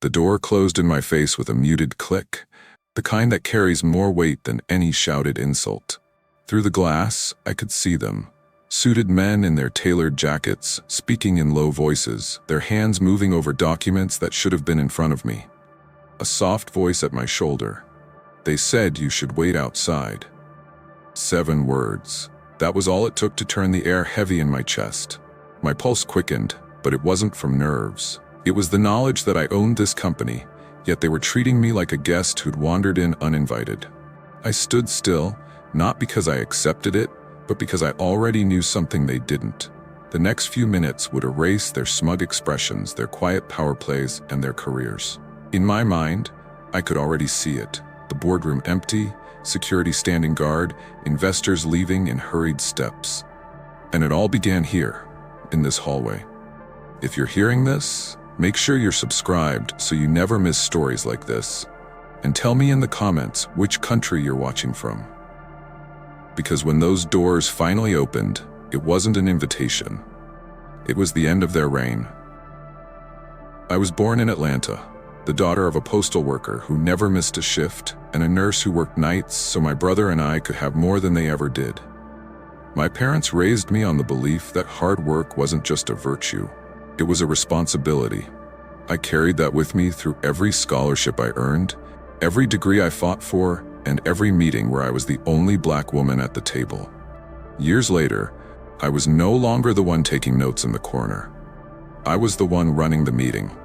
The door closed in my face with a muted click, the kind that carries more weight than any shouted insult. Through the glass, I could see them. Suited men in their tailored jackets, speaking in low voices, their hands moving over documents that should have been in front of me. A soft voice at my shoulder. They said you should wait outside. 7 words. That was all it took to turn the air heavy in my chest. My pulse quickened, but it wasn't from nerves. It was the knowledge that I owned this company, yet they were treating me like a guest who'd wandered in uninvited. I stood still, not because I accepted it, but because I already knew something they didn't. The next few minutes would erase their smug expressions, their quiet power plays, and their careers. In my mind, I could already see it. The boardroom empty, security standing guard, investors leaving in hurried steps. And it all began here, in this hallway. If you're hearing this, make sure you're subscribed so you never miss stories like this. And tell me in the comments which country you're watching from. Because when those doors finally opened, it wasn't an invitation. It was the end of their reign. I was born in Atlanta, the daughter of a postal worker who never missed a shift and a nurse who worked nights so my brother and I could have more than they ever did. My parents raised me on the belief that hard work wasn't just a virtue, it was a responsibility. I carried that with me through every scholarship I earned, every degree I fought for, and every meeting where I was the only black woman at the table. Years later, I was no longer the one taking notes in the corner. I was the one running the meeting.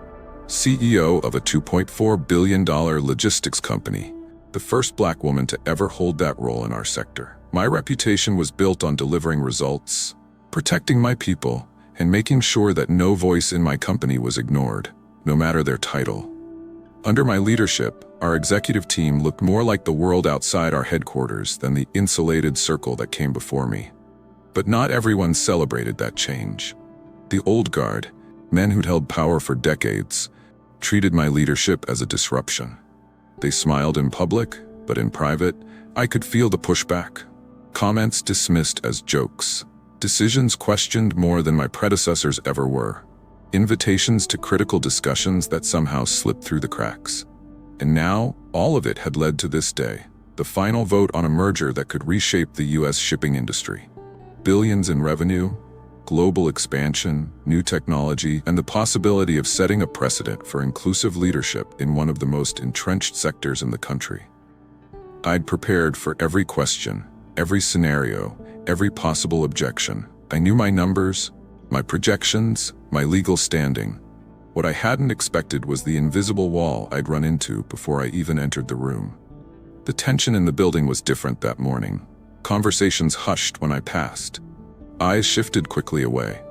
CEO of a $2.4 billion logistics company, the first black woman to ever hold that role in our sector. My reputation was built on delivering results, protecting my people, and making sure that no voice in my company was ignored, no matter their title. Under my leadership, our executive team looked more like the world outside our headquarters than the insulated circle that came before me. But not everyone celebrated that change. The old guard, men who'd held power for decades, treated my leadership as a disruption. They smiled in public, but in private, I could feel the pushback. Comments dismissed as jokes. Decisions questioned more than my predecessors ever were. Invitations to critical discussions that somehow slipped through the cracks. And now, all of it had led to this day, the final vote on a merger that could reshape the U.S. shipping industry. Billions in revenue, global expansion, new technology, and the possibility of setting a precedent for inclusive leadership in one of the most entrenched sectors in the country. I'd prepared for every question, every scenario, every possible objection. I knew my numbers, my projections, my legal standing. What I hadn't expected was the invisible wall I'd run into before I even entered the room. The tension in the building was different that morning. Conversations hushed when I passed. Eyes shifted quickly away.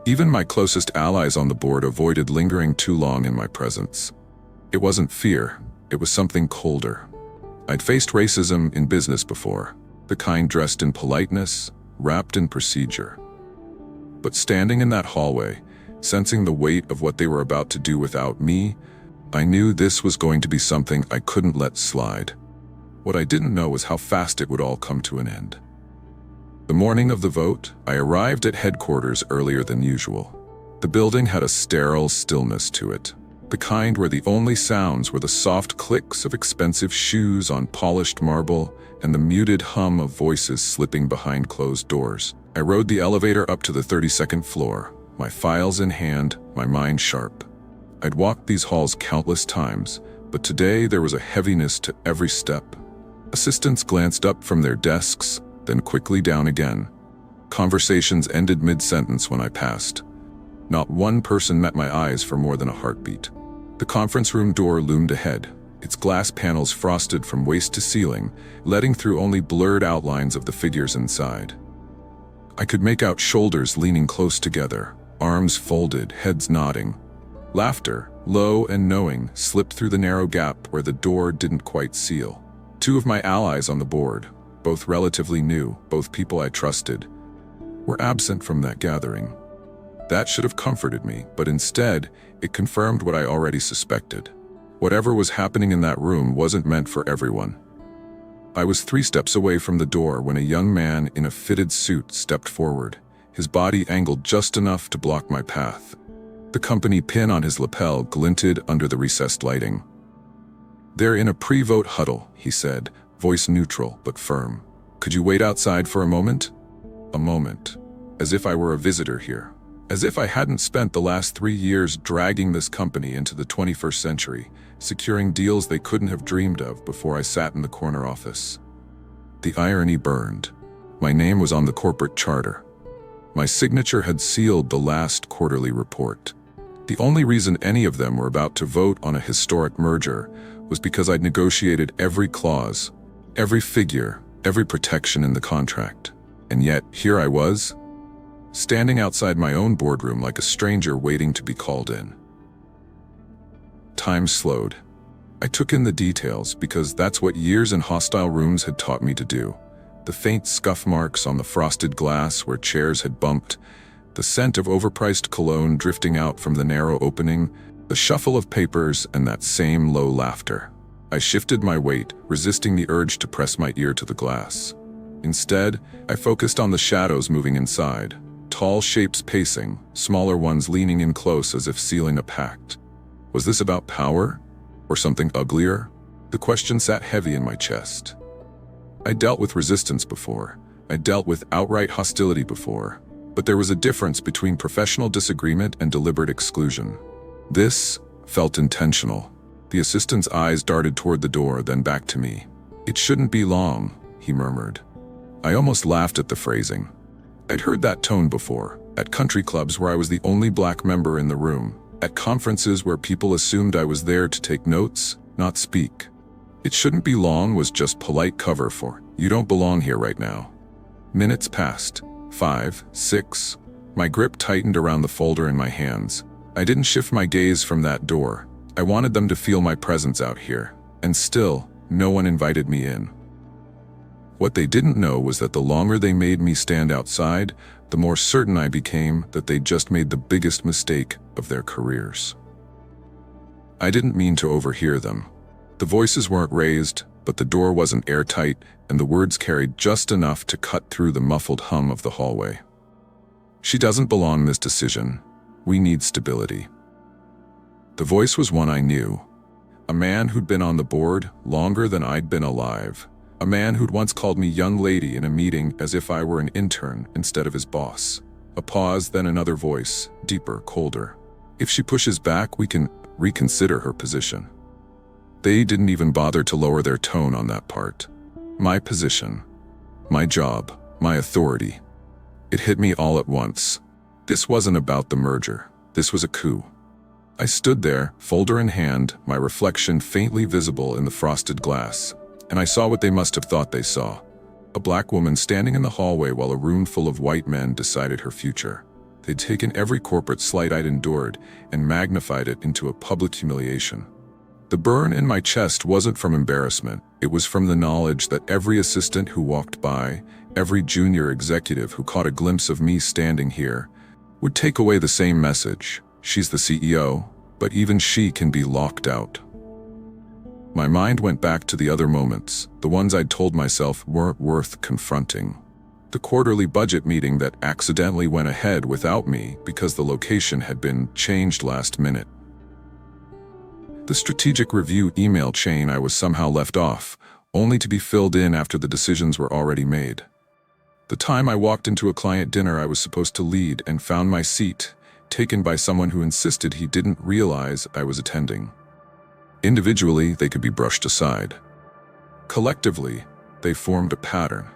Even my closest allies on the board avoided lingering too long in my presence. It wasn't fear, it was something colder. I'd faced racism in business before, the kind dressed in politeness, wrapped in procedure. But standing in that hallway, sensing the weight of what they were about to do without me, I knew this was going to be something I couldn't let slide. What I didn't know was how fast it would all come to an end. The morning of the vote, I arrived at headquarters earlier than usual. The building had a sterile stillness to it, the kind where the only sounds were the soft clicks of expensive shoes on polished marble and the muted hum of voices slipping behind closed doors. I rode the elevator up to the 32nd floor, my files in hand, my mind sharp. I'd walked these halls countless times, but today there was a heaviness to every step. Assistants glanced up from their desks, then quickly down again. Conversations ended mid-sentence when I passed. Not one person met my eyes for more than a heartbeat. The conference room door loomed ahead, its glass panels frosted from waist to ceiling, letting through only blurred outlines of the figures inside. I could make out shoulders leaning close together, arms folded, heads nodding. Laughter, low and knowing, slipped through the narrow gap where the door didn't quite seal. 2 of my allies on the board, both relatively new, both people I trusted, were absent from that gathering. That should have comforted me, but instead, it confirmed what I already suspected. Whatever was happening in that room wasn't meant for everyone. I was 3 steps away from the door when a young man in a fitted suit stepped forward, his body angled just enough to block my path. The company pin on his lapel glinted under the recessed lighting. "They're in a pre-vote huddle," he said, voice neutral but firm. "Could you wait outside for a moment?" A moment. As if I were a visitor here. As if I hadn't spent the last 3 years dragging this company into the 21st century, securing deals they couldn't have dreamed of before I sat in the corner office. The irony burned. My name was on the corporate charter. My signature had sealed the last quarterly report. The only reason any of them were about to vote on a historic merger was because I'd negotiated every clause, every figure, every protection in the contract. And yet, here I was, standing outside my own boardroom like a stranger waiting to be called in. Time slowed. I took in the details because that's what years in hostile rooms had taught me to do. The faint scuff marks on the frosted glass where chairs had bumped, the scent of overpriced cologne drifting out from the narrow opening, the shuffle of papers, and that same low laughter. I shifted my weight, resisting the urge to press my ear to the glass. Instead, I focused on the shadows moving inside, tall shapes pacing, smaller ones leaning in close as if sealing a pact. Was this about power? Or something uglier? The question sat heavy in my chest. I dealt with resistance before. I dealt with outright hostility before. But there was a difference between professional disagreement and deliberate exclusion. This felt intentional. The assistant's eyes darted toward the door, then back to me. "It shouldn't be long," he murmured. I almost laughed at the phrasing. I'd heard that tone before, at country clubs where I was the only black member in the room, at conferences where people assumed I was there to take notes, not speak. "It shouldn't be long" was just polite cover for, "You don't belong here right now." Minutes passed. 5, 6. My grip tightened around the folder in my hands. I didn't shift my gaze from that door. I wanted them to feel my presence out here. And still, no one invited me in. What they didn't know was that the longer they made me stand outside, the more certain I became that they'd just made the biggest mistake of their careers. I didn't mean to overhear them. The voices weren't raised, but the door wasn't airtight, and the words carried just enough to cut through the muffled hum of the hallway. "She doesn't belong in this decision. We need stability." The voice was one I knew. A man who'd been on the board longer than I'd been alive. A man who'd once called me young lady in a meeting as if I were an intern instead of his boss. A pause, then another voice, deeper, colder. "If she pushes back, we can reconsider her position." They didn't even bother to lower their tone on that part. My position, my job, my authority. It hit me all at once. This wasn't about the merger. This was a coup. I stood there, folder in hand, my reflection faintly visible in the frosted glass, and I saw what they must have thought they saw. A black woman standing in the hallway while a room full of white men decided her future. They'd taken every corporate slight I'd endured and magnified it into a public humiliation. The burn in my chest wasn't from embarrassment. It was from the knowledge that every assistant who walked by, every junior executive who caught a glimpse of me standing here, would take away the same message. She's the CEO, but even she can be locked out. My mind went back to the other moments, the ones I'd told myself weren't worth confronting. The quarterly budget meeting that accidentally went ahead without me because the location had been changed last minute. The strategic review email chain I was somehow left off, only to be filled in after the decisions were already made. The time I walked into a client dinner I was supposed to lead and found my seat taken by someone who insisted he didn't realize I was attending. Individually, they could be brushed aside. Collectively, they formed a pattern.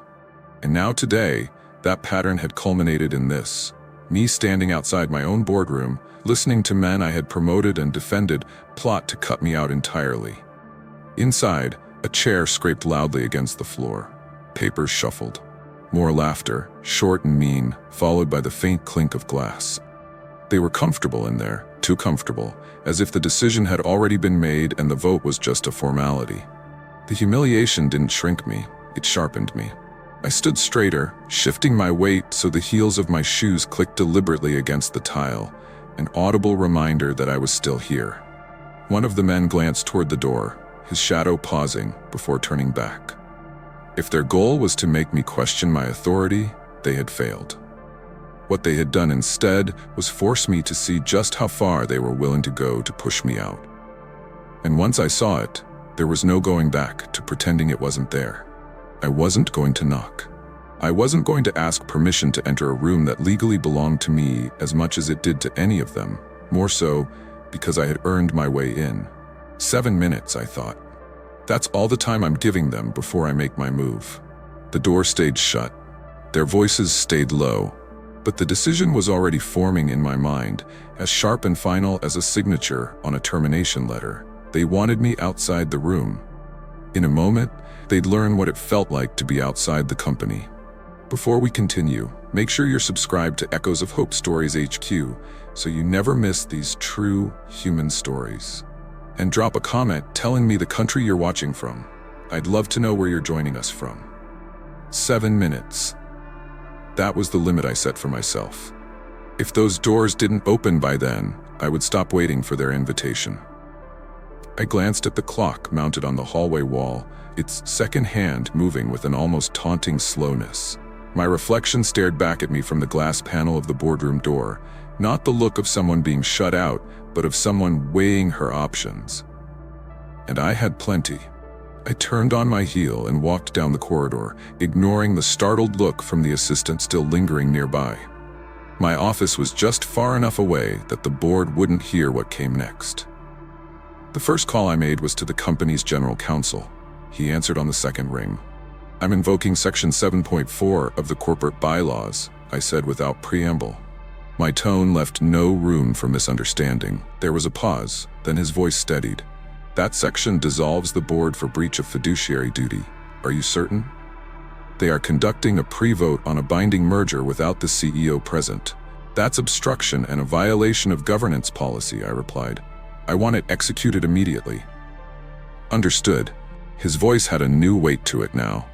And now today, that pattern had culminated in this. Me standing outside my own boardroom, listening to men I had promoted and defended plot to cut me out entirely. Inside, a chair scraped loudly against the floor. Papers shuffled. More laughter, short and mean, followed by the faint clink of glass. They were comfortable in there, too comfortable, as if the decision had already been made and the vote was just a formality. The humiliation didn't shrink me, it sharpened me. I stood straighter, shifting my weight so the heels of my shoes clicked deliberately against the tile, an audible reminder that I was still here. One of the men glanced toward the door, his shadow pausing before turning back. If their goal was to make me question my authority, they had failed. What they had done instead was force me to see just how far they were willing to go to push me out. And once I saw it, there was no going back to pretending it wasn't there. I wasn't going to knock. I wasn't going to ask permission to enter a room that legally belonged to me as much as it did to any of them, more so because I had earned my way in. 7 minutes, I thought. That's all the time I'm giving them before I make my move. The door stayed shut. Their voices stayed low, but the decision was already forming in my mind, as sharp and final as a signature on a termination letter. They wanted me outside the room. In a moment, they'd learn what it felt like to be outside the company. Before we continue, make sure you're subscribed to Echoes of Hope Stories HQ so you never miss these true human stories. And drop a comment telling me the country you're watching from. I'd love to know where you're joining us from. 7 minutes. That was the limit I set for myself. If those doors didn't open by then, I would stop waiting for their invitation. I glanced at the clock mounted on the hallway wall, its second hand moving with an almost taunting slowness. My reflection stared back at me from the glass panel of the boardroom door, not the look of someone being shut out, but of someone weighing her options. And I had plenty. I turned on my heel and walked down the corridor, ignoring the startled look from the assistant still lingering nearby. My office was just far enough away that the board wouldn't hear what came next. The first call I made was to the company's general counsel. He answered on the second ring. "I'm invoking Section 7.4 of the corporate bylaws," I said without preamble. My tone left no room for misunderstanding. There was a pause, then his voice steadied. "That section dissolves the board for breach of fiduciary duty. Are you certain?" "They are conducting a pre-vote on a binding merger without the CEO present. That's obstruction and a violation of governance policy," I replied. "I want it executed immediately." "Understood." His voice had a new weight to it now.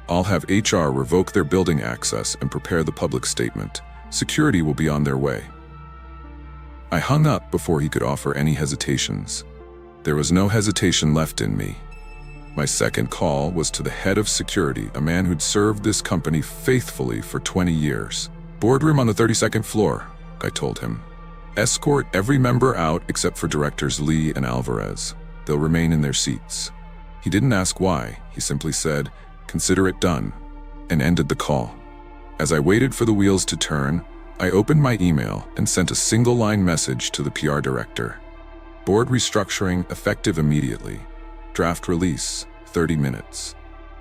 "I'll have HR revoke their building access and prepare the public statement. Security will be on their way." I hung up before he could offer any hesitations. There was no hesitation left in me. My second call was to the head of security, a man who'd served this company faithfully for 20 years. "Boardroom on the 32nd floor," I told him. "Escort every member out except for directors Lee and Alvarez. They'll remain in their seats." He didn't ask why. He simply said, "Consider it done," and ended the call. As I waited for the wheels to turn, I opened my email and sent a single-line message to the PR director. "Board restructuring effective immediately. Draft release, 30 minutes.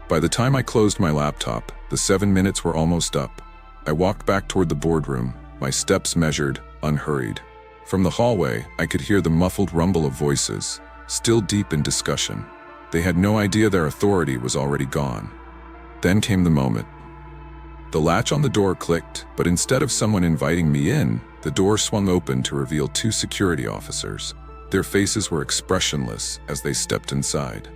By the time I closed my laptop, the 7 minutes were almost up. I walked back toward the boardroom, my steps measured, unhurried. From the hallway, I could hear the muffled rumble of voices, still deep in discussion. They had no idea their authority was already gone. Then came the moment. The latch on the door clicked, but instead of someone inviting me in, the door swung open to reveal 2 security officers. Their faces were expressionless as they stepped inside.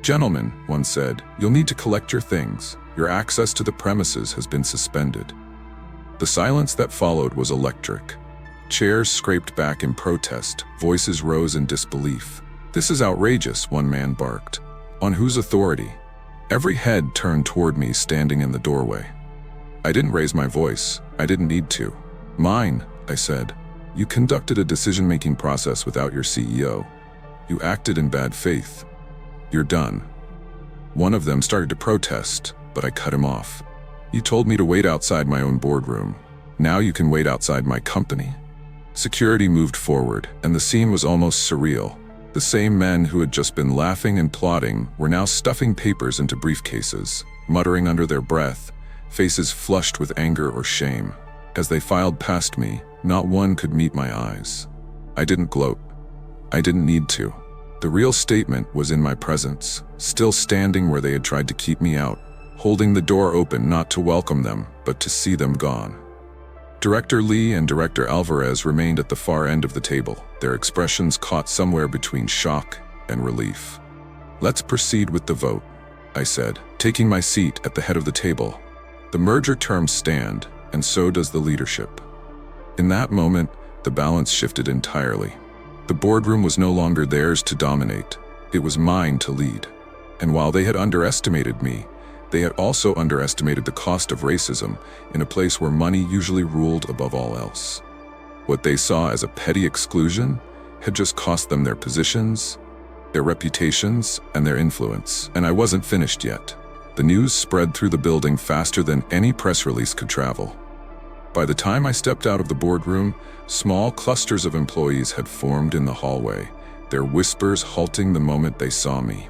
"Gentlemen," one said, "you'll need to collect your things. Your access to the premises has been suspended." The silence that followed was electric. Chairs scraped back in protest, voices rose in disbelief. "This is outrageous," one man barked. "On whose authority?" Every head turned toward me standing in the doorway. I didn't raise my voice. I didn't need to. "Mine," I said. "You conducted a decision-making process without your CEO. You acted in bad faith. You're done." One of them started to protest, but I cut him off. "You told me to wait outside my own boardroom. Now you can wait outside my company." Security moved forward, and the scene was almost surreal. The same men who had just been laughing and plotting were now stuffing papers into briefcases, muttering under their breath, faces flushed with anger or shame. As they filed past me, not one could meet my eyes. I didn't gloat. I didn't need to. The real statement was in my presence, still standing where they had tried to keep me out, holding the door open not to welcome them, but to see them gone. Director Lee and Director Alvarez remained at the far end of the table, their expressions caught somewhere between shock and relief. "Let's proceed with the vote," I said, taking my seat at the head of the table. "The merger terms stand, and so does the leadership." In that moment, the balance shifted entirely. The boardroom was no longer theirs to dominate. It was mine to lead. And while they had underestimated me, They had also underestimated the cost of racism in a place where money usually ruled above all else. What they saw as a petty exclusion had just cost them their positions, their reputations, and their influence. And I wasn't finished yet. The news spread through the building faster than any press release could travel. By the time I stepped out of the boardroom, small clusters of employees had formed in the hallway, their whispers halting the moment they saw me.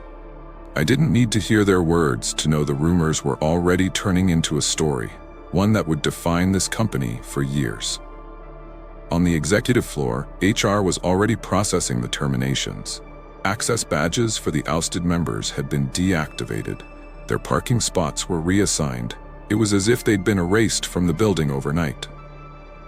I didn't need to hear their words to know the rumors were already turning into a story, one that would define this company for years. On the executive floor, HR was already processing the terminations. Access badges for the ousted members had been deactivated. Their parking spots were reassigned. It was as if they'd been erased from the building overnight.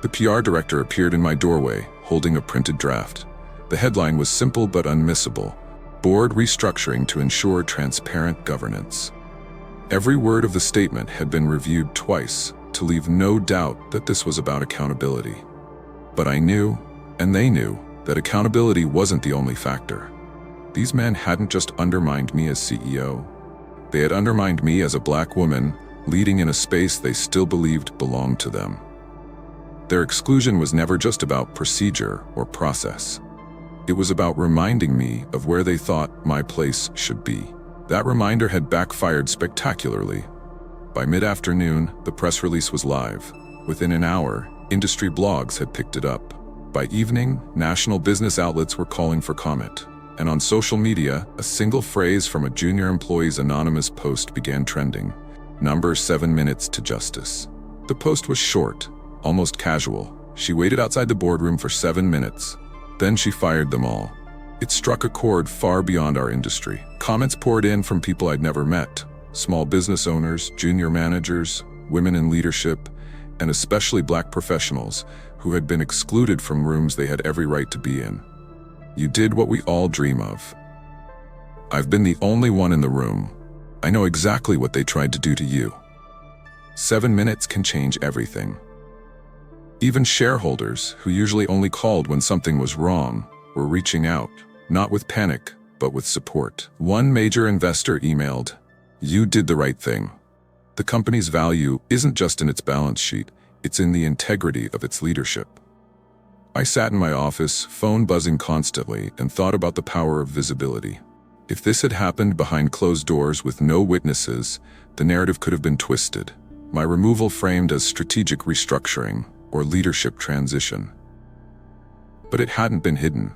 The PR director appeared in my doorway, holding a printed draft. The headline was simple but unmissable: Board restructuring to ensure transparent governance. Every word of the statement had been reviewed twice to leave no doubt that this was about accountability. But I knew, and they knew, that accountability wasn't the only factor. These men hadn't just undermined me as CEO. They had undermined me as a Black woman, leading in a space they still believed belonged to them. Their exclusion was never just about procedure or process. It was about reminding me of where they thought my place should be. That reminder had backfired spectacularly. By mid-afternoon, the press release was live. Within an hour, industry blogs had picked it up. By evening, national business outlets were calling for comment. And on social media, a single phrase from a junior employee's anonymous post began trending: "Number 7 minutes to justice." The post was short, almost casual. She waited outside the boardroom for 7 minutes. Then she fired them all. It struck a chord far beyond our industry. Comments poured in from people I'd never met: small business owners, junior managers, women in leadership, and especially Black professionals who had been excluded from rooms they had every right to be in. "You did what we all dream of. I've been the only one in the room. I know exactly what they tried to do to you. 7 minutes can change everything." Even shareholders, who usually only called when something was wrong, were reaching out, not with panic, but with support. One major investor emailed, "You did the right thing. The company's value isn't just in its balance sheet, it's in the integrity of its leadership." I sat in my office, phone buzzing constantly, and thought about the power of visibility. If this had happened behind closed doors with no witnesses, the narrative could have been twisted. My removal framed as strategic restructuring or leadership transition. But it hadn't been hidden.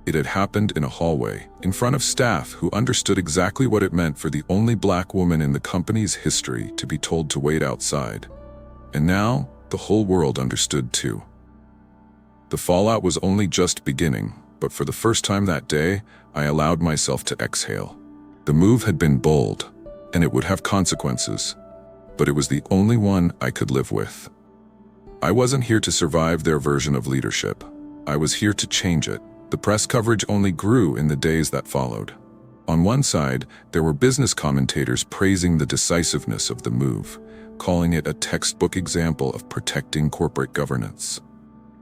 It had happened in a hallway, in front of staff who understood exactly what it meant for the only Black woman in the company's history to be told to wait outside. And now, the whole world understood too. The fallout was only just beginning, but for the first time that day, I allowed myself to exhale. The move had been bold, and it would have consequences, but it was the only one I could live with. I wasn't here to survive their version of leadership. I was here to change it. The press coverage only grew in the days that followed. On one side, there were business commentators praising the decisiveness of the move, calling it a textbook example of protecting corporate governance.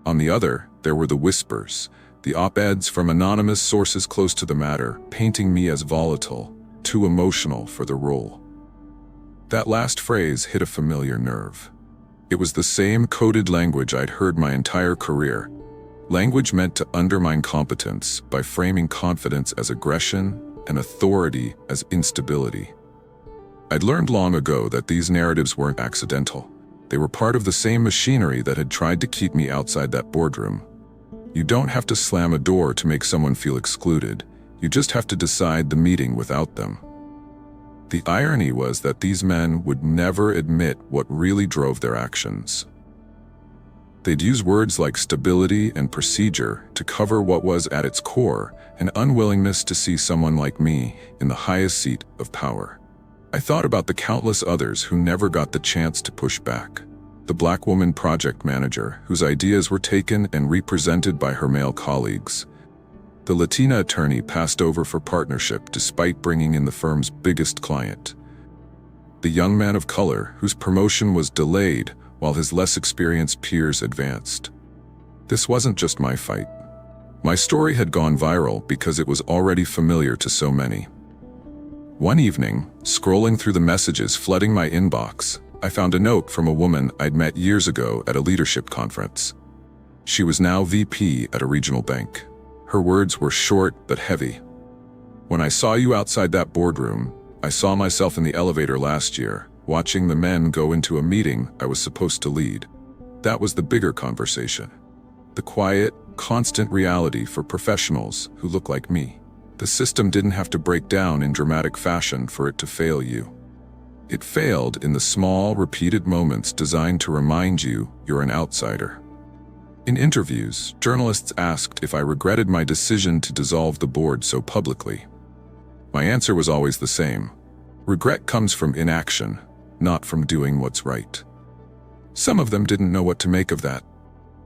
On the other, there were the whispers, the op-eds from anonymous sources close to the matter, painting me as volatile, too emotional for the role. That last phrase hit a familiar nerve. It was the same coded language I'd heard my entire career. Language meant to undermine competence by framing confidence as aggression and authority as instability. I'd learned long ago that these narratives weren't accidental. They were part of the same machinery that had tried to keep me outside that boardroom. You don't have to slam a door to make someone feel excluded. You just have to decide the meeting without them. The irony was that these men would never admit what really drove their actions. They'd use words like stability and procedure to cover what was at its core an unwillingness to see someone like me in the highest seat of power. I thought about the countless others who never got the chance to push back. The Black woman project manager, whose ideas were taken and represented by her male colleagues. The Latina attorney passed over for partnership despite bringing in the firm's biggest client. The young man of color, whose promotion was delayed while his less experienced peers advanced. This wasn't just my fight. My story had gone viral because it was already familiar to so many. One evening, scrolling through the messages flooding my inbox, I found a note from a woman I'd met years ago at a leadership conference. She was now VP at a regional bank. Her words were short but heavy. "When I saw you outside that boardroom, I saw myself in the elevator last year, watching the men go into a meeting I was supposed to lead. That was the bigger conversation. The quiet, constant reality for professionals who look like me. The system didn't have to break down in dramatic fashion for it to fail you. It failed in the small, repeated moments designed to remind you you're an outsider." In interviews, journalists asked if I regretted my decision to dissolve the board so publicly. My answer was always the same. Regret comes from inaction, not from doing what's right. Some of them didn't know what to make of that,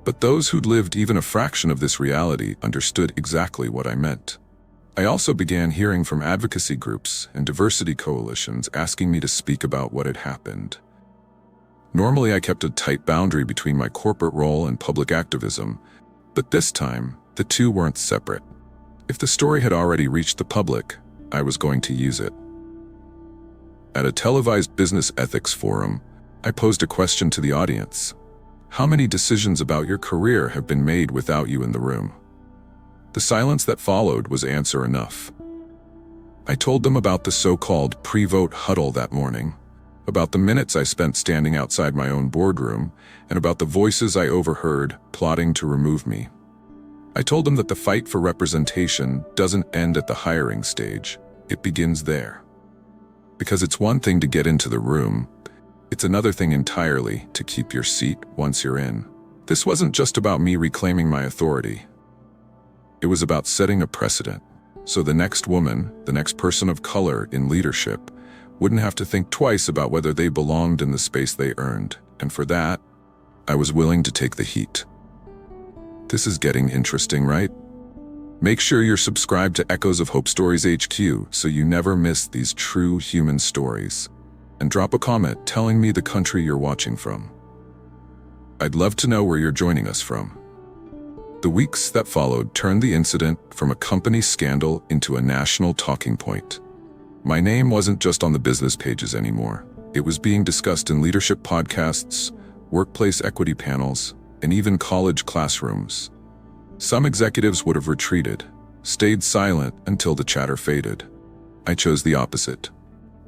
but those who'd lived even a fraction of this reality understood exactly what I meant. I also began hearing from advocacy groups and diversity coalitions asking me to speak about what had happened. Normally, I kept a tight boundary between my corporate role and public activism, but this time, the two weren't separate. If the story had already reached the public, I was going to use it. At a televised business ethics forum, I posed a question to the audience. How many decisions about your career have been made without you in the room? The silence that followed was answer enough. I told them about the so-called pre-vote huddle that morning, about the minutes I spent standing outside my own boardroom, and about the voices I overheard plotting to remove me. I told them that the fight for representation doesn't end at the hiring stage. It begins there. Because it's one thing to get into the room, it's another thing entirely to keep your seat once you're in. This wasn't just about me reclaiming my authority. It was about setting a precedent, so the next woman, the next person of color in leadership, wouldn't have to think twice about whether they belonged in the space they earned, and for that, I was willing to take the heat. This is getting interesting, right? Make sure you're subscribed to Echoes of Hope Stories HQ so you never miss these true human stories. And drop a comment telling me the country you're watching from. I'd love to know where you're joining us from. The weeks that followed turned the incident from a company scandal into a national talking point. My name wasn't just on the business pages anymore. It was being discussed in leadership podcasts, workplace equity panels, and even college classrooms. Some executives would have retreated, stayed silent until the chatter faded. I chose the opposite.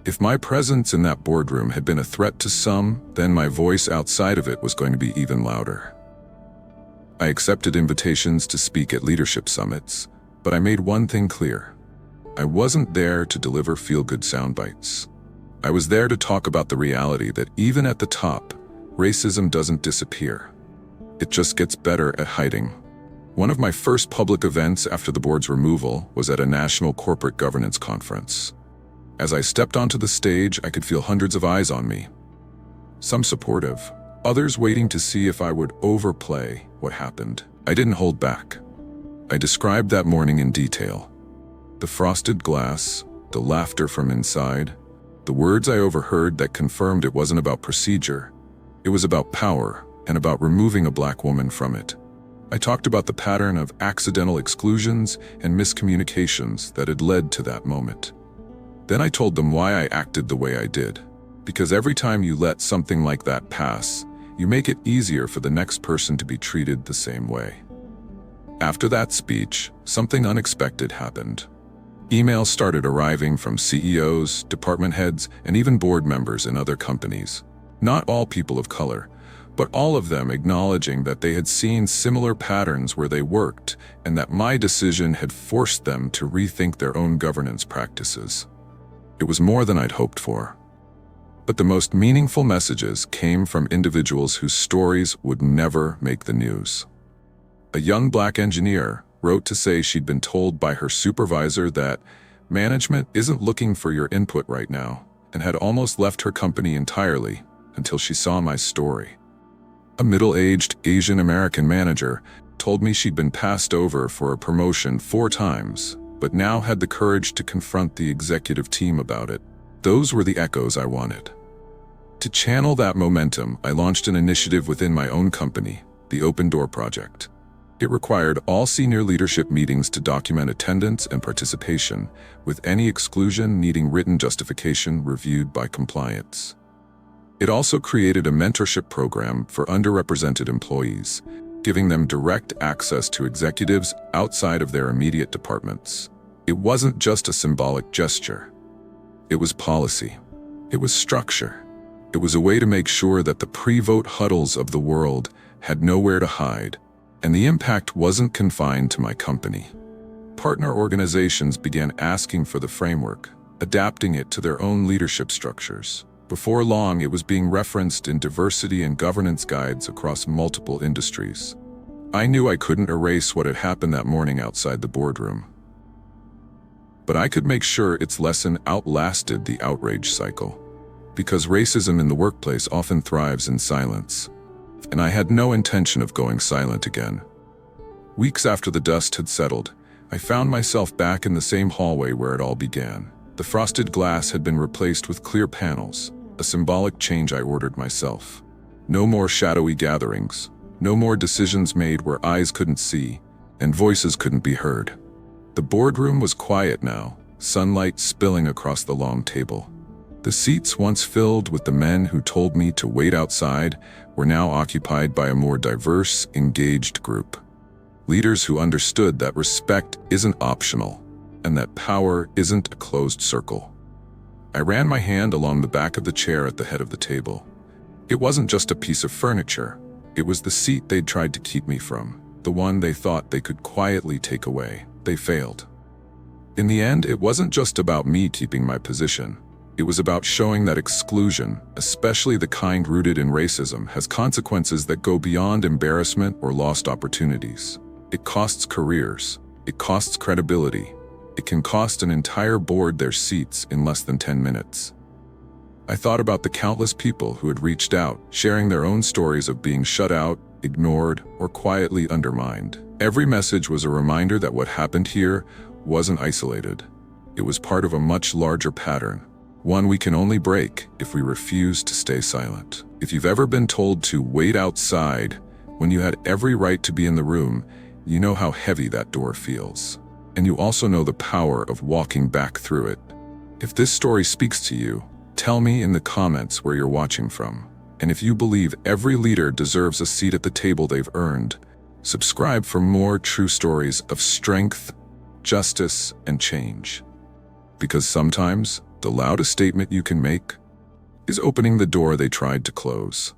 If my presence in that boardroom had been a threat to some, then my voice outside of it was going to be even louder. I accepted invitations to speak at leadership summits, but I made one thing clear. I wasn't there to deliver feel-good sound bites. I was there to talk about the reality that even at the top, racism doesn't disappear. It just gets better at hiding. One of my first public events after the board's removal was at a national corporate governance conference. As I stepped onto the stage, I could feel hundreds of eyes on me. Some supportive, others waiting to see if I would overplay what happened. I didn't hold back. I described that morning in detail. The frosted glass, the laughter from inside, the words I overheard that confirmed it wasn't about procedure. It was about power and about removing a black woman from it. I talked about the pattern of accidental exclusions and miscommunications that had led to that moment. Then I told them why I acted the way I did. Because every time you let something like that pass, you make it easier for the next person to be treated the same way. After that speech, something unexpected happened. Emails started arriving from CEOs, department heads, and even board members in other companies. Not all people of color, but all of them acknowledging that they had seen similar patterns where they worked and that my decision had forced them to rethink their own governance practices. It was more than I'd hoped for. But the most meaningful messages came from individuals whose stories would never make the news. A young black engineer wrote to say she'd been told by her supervisor that management isn't looking for your input right now, and had almost left her company entirely until she saw my story. A middle-aged Asian American manager told me she'd been passed over for a promotion 4 times, but now had the courage to confront the executive team about it. Those were the echoes I wanted. To channel that momentum, I launched an initiative within my own company, the Open Door Project. It required all senior leadership meetings to document attendance and participation, with any exclusion needing written justification reviewed by compliance. It also created a mentorship program for underrepresented employees, giving them direct access to executives outside of their immediate departments. It wasn't just a symbolic gesture. It was policy. It was structure. It was a way to make sure that the pre-vote huddles of the world had nowhere to hide, and the impact wasn't confined to my company. Partner organizations began asking for the framework, adapting it to their own leadership structures. Before long, it was being referenced in diversity and governance guides across multiple industries. I knew I couldn't erase what had happened that morning outside the boardroom, but I could make sure its lesson outlasted the outrage cycle. Because racism in the workplace often thrives in silence, and I had no intention of going silent again. Weeks after the dust had settled, I found myself back in the same hallway where it all began. The frosted glass had been replaced with clear panels, a symbolic change I ordered myself. No more shadowy gatherings, no more decisions made where eyes couldn't see and voices couldn't be heard. The boardroom was quiet now, sunlight spilling across the long table. The seats once filled with the men who told me to wait outside were now occupied by a more diverse, engaged group. Leaders who understood that respect isn't optional and that power isn't a closed circle. I ran my hand along the back of the chair at the head of the table. It wasn't just a piece of furniture. It was the seat they'd tried to keep me from, the one they thought they could quietly take away. They failed. In the end, it wasn't just about me keeping my position. It was about showing that exclusion, especially the kind rooted in racism, has consequences that go beyond embarrassment or lost opportunities. It costs careers. It costs credibility. It can cost an entire board their seats in less than 10 minutes. I thought about the countless people who had reached out, sharing their own stories of being shut out, ignored, or quietly undermined. Every message was a reminder that what happened here wasn't isolated. It was part of a much larger pattern, one we can only break if we refuse to stay silent. If you've ever been told to wait outside when you had every right to be in the room, you know how heavy that door feels. And you also know the power of walking back through it. If this story speaks to you, tell me in the comments where you're watching from. And if you believe every leader deserves a seat at the table they've earned, subscribe for more true stories of strength, justice, and change. Because sometimes the loudest statement you can make is opening the door they tried to close.